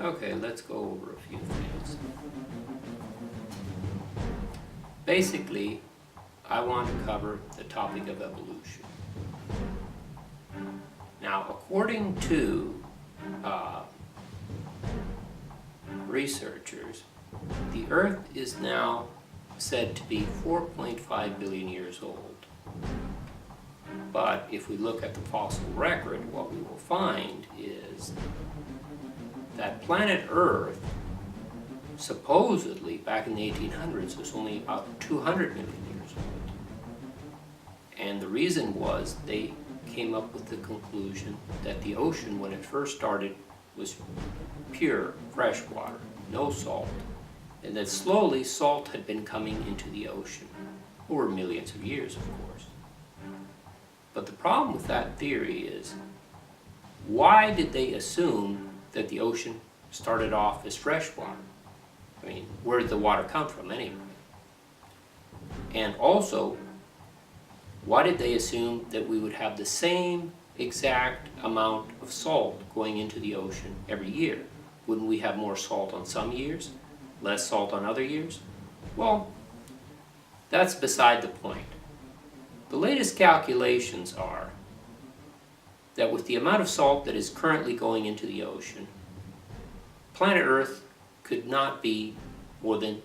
Okay, let's go over a few things. Basically, I want to cover the topic of evolution. Now, according to researchers, the Earth is now said to be 4.5 billion years old. But if we look at the fossil record, what we will find is that planet Earth, supposedly back in the 1800s, was only about 200 million years old. And the reason was they came up with the conclusion that the ocean, when it first started, was pure fresh water, no salt. And that slowly salt had been coming into the ocean over millions of years, of course. But the problem with that theory is, why did they assume that the ocean started off as fresh water? I mean, where did the water come from anyway? And also, why did they assume that we would have the same exact amount of salt going into the ocean every year? Wouldn't we have more salt on some years, less salt on other years? Well, that's beside the point. The latest calculations are that with the amount of salt that is currently going into the ocean, planet Earth could not be more than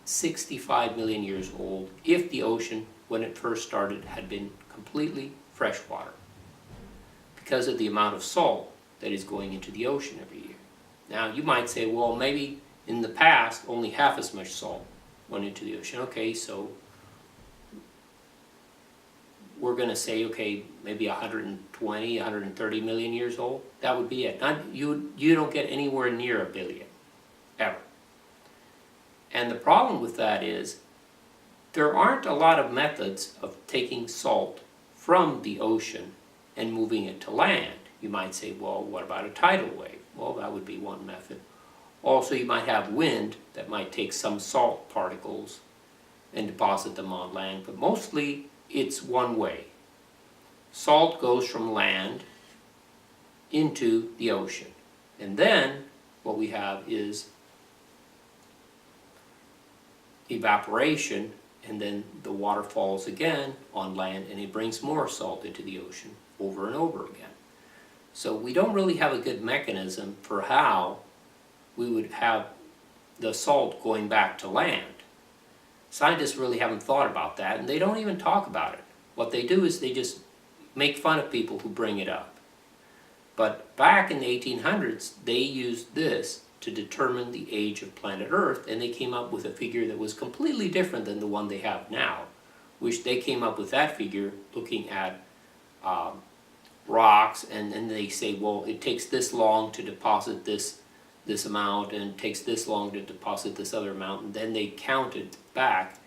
65 million years old if the ocean, when it first started, had been completely freshwater, because of the amount of salt that is going into the ocean every year. Now, you might say, well, maybe in the past only half as much salt went into the ocean. Okay, so we're going to say, okay, maybe 120, 130 million years old. That would be it. You don't get anywhere near a billion, ever. And the problem with that is, there aren't a lot of methods of taking salt from the ocean and moving it to land. You might say, well, what about a tidal wave? Well, that would be one method. Also, you might have wind that might take some salt particles and deposit them on land, but mostly it's one way. Salt goes from land into the ocean. And then what we have is evaporation, and then the water falls again on land and it brings more salt into the ocean over and over again. So we don't really have a good mechanism for how we would have the salt going back to land. Scientists really haven't thought about that, and they don't even talk about it. What they do is they just make fun of people who bring it up. But back in the 1800s, they used this to determine the age of planet Earth, and they came up with a figure that was completely different than the one they have now, which they came up with that figure looking at rocks, and then they say, well, it takes this long to deposit this amount, and it takes this long to deposit this other amount, and then they counted back,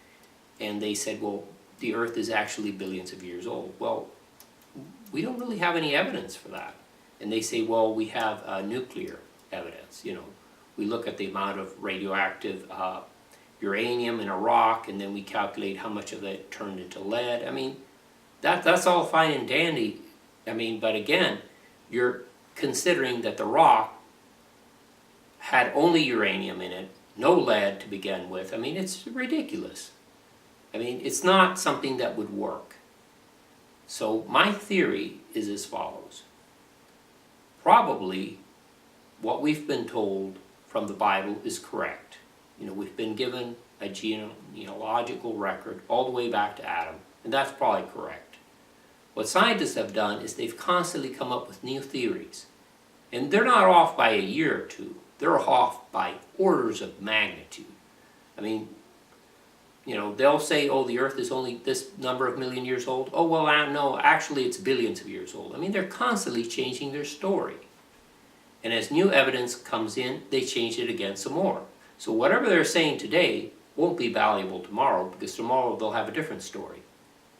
and they said, well, the Earth is actually billions of years old. Well, we don't really have any evidence for that. And they say, well, we have nuclear evidence. You know, we look at the amount of radioactive uranium in a rock, and then we calculate how much of that turned into lead. I mean, that's all fine and dandy. I mean, but again, you're considering that the rock had only uranium in it, no lead to begin with. I mean, it's ridiculous. I mean, it's not something that would work. So my theory is as follows. Probably what we've been told from the Bible is correct. You know, we've been given a genealogical record all the way back to Adam, and that's probably correct. What scientists have done is they've constantly come up with new theories. And they're not off by a year or two. They're off by orders of magnitude. I mean, you know, they'll say, oh, the Earth is only this number of million years old. Oh, well, no, actually it's billions of years old. I mean, they're constantly changing their story. And as new evidence comes in, they change it again some more. So whatever they're saying today won't be valuable tomorrow, because tomorrow they'll have a different story.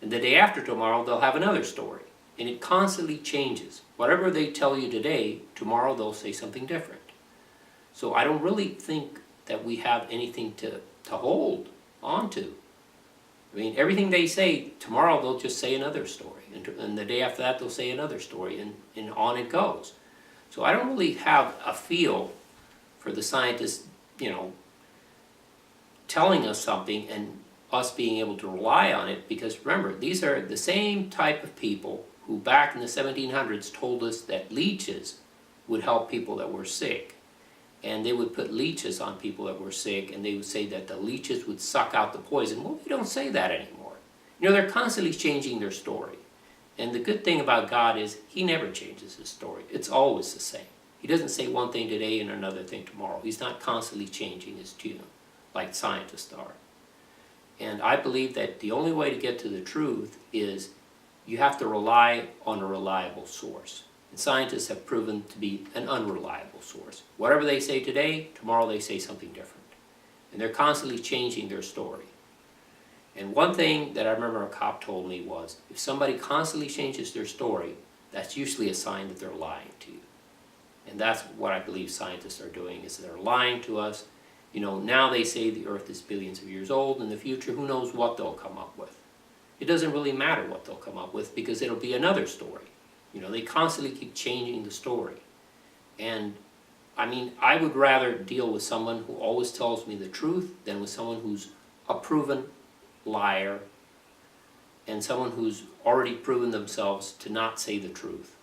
And the day after tomorrow, they'll have another story. And it constantly changes. Whatever they tell you today, tomorrow they'll say something different. So I don't really think that we have anything to hold on to. I mean, everything they say, tomorrow they'll just say another story. And the day after that, they'll say another story, and on it goes. So I don't really have a feel for the scientists, telling us something and us being able to rely on it, because remember, these are the same type of people who back in the 1700s told us that leeches would help people that were sick. And they would put leeches on people that were sick, and they would say that the leeches would suck out the poison. Well, we don't say that anymore. They're constantly changing their story. And the good thing about God is He never changes His story. It's always the same. He doesn't say one thing today and another thing tomorrow. He's not constantly changing His tune like scientists are. And I believe that the only way to get to the truth is you have to rely on a reliable source. And scientists have proven to be an unreliable source. Whatever they say today, tomorrow they say something different. And they're constantly changing their story. And one thing that I remember a cop told me was, if somebody constantly changes their story, that's usually a sign that they're lying to you. And that's what I believe scientists are doing, is they're lying to us. Now they say the Earth is billions of years old. In the future, who knows what they'll come up with. It doesn't really matter what they'll come up with, because it'll be another story. They constantly keep changing the story. And I would rather deal with someone who always tells me the truth than with someone who's a proven liar and someone who's already proven themselves to not say the truth.